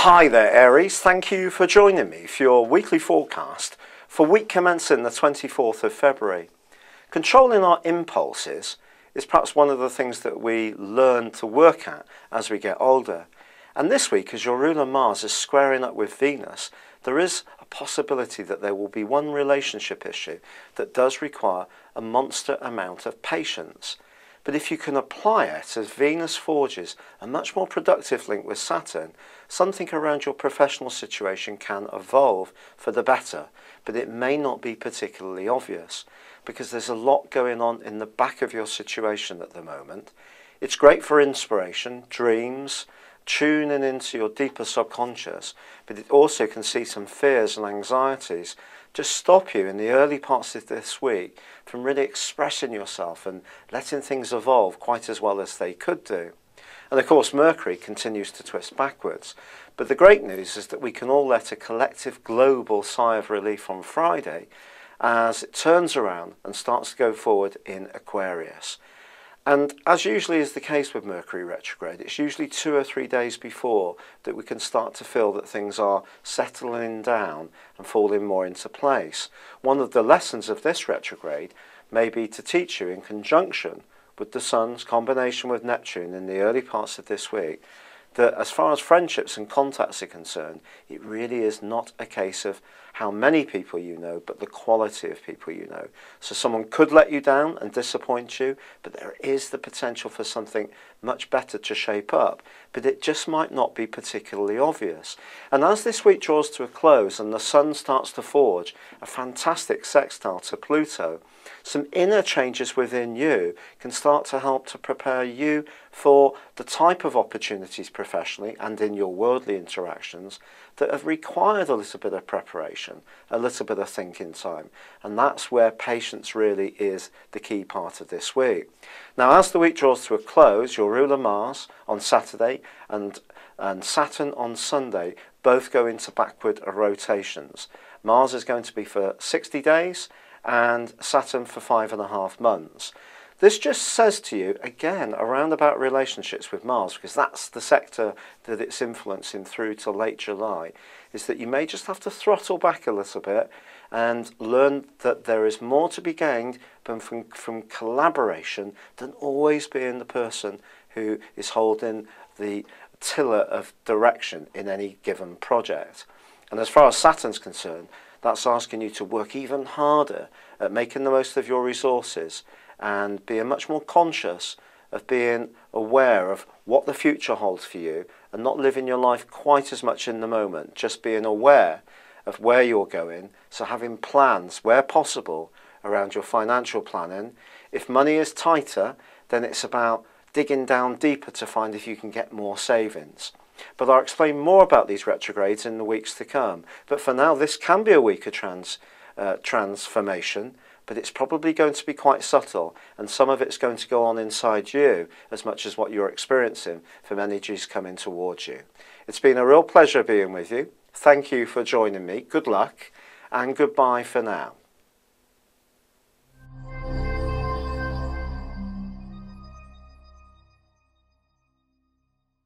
Hi there Aries, thank you for joining me for your weekly forecast for week commencing the 24th of February. Controlling our impulses is perhaps one of the things that we learn to work at as we get older. And this week, as your ruler Mars is squaring up with Venus, there is a possibility that there will be one relationship issue that does require a monster amount of patience. But if you can apply it as Venus forges a much more productive link with Saturn, something around your professional situation can evolve for the better, but it may not be particularly obvious because there's a lot going on in the back of your situation at the moment. It's great for inspiration, dreams, tuning into your deeper subconscious, but it also can see some fears and anxieties just stop you in the early parts of this week from really expressing yourself and letting things evolve quite as well as they could do. And of course Mercury continues to twist backwards, but the great news is that we can all let a collective global sigh of relief on Friday as it turns around and starts to go forward in Aquarius. And as usually is the case with Mercury retrograde, it's usually 2 or 3 days before that we can start to feel that things are settling down and falling more into place. One of the lessons of this retrograde may be to teach you, in conjunction with the Sun's combination with Neptune in the early parts of this week, that as far as friendships and contacts are concerned, it really is not a case of how many people you know, but the quality of people you know. So someone could let you down and disappoint you, but there is the potential for something much better to shape up, but it just might not be particularly obvious. And as this week draws to a close and the Sun starts to forge a fantastic sextile to Pluto, some inner changes within you can start to help to prepare you for the type of opportunities professionally and in your worldly interactions that have required a little bit of preparation, a little bit of thinking time. And that's where patience really is the key part of this week. Now, as the week draws to a close, your ruler Mars on Saturday and Saturn on Sunday both go into backward rotations. Mars is going to be for 60 days and Saturn for 5.5 months. This just says to you, again, around about relationships with Mars, because that's the sector that it's influencing through to late July, is that you may just have to throttle back a little bit and learn that there is more to be gained from collaboration than always being the person who is holding the tiller of direction in any given project. And as far as Saturn's concerned, that's asking you to work even harder at making the most of your resources and being much more conscious of being aware of what the future holds for you and not living your life quite as much in the moment, just being aware of where you're going, so having plans where possible around your financial planning. If money is tighter, then it's about digging down deeper to find if you can get more savings. But I'll explain more about these retrogrades in the weeks to come. But for now, this can be a week of transformation, but it's probably going to be quite subtle, and some of it's going to go on inside you as much as what you're experiencing from energies coming towards you. It's been a real pleasure being with you. Thank you for joining me. Good luck, and goodbye for now.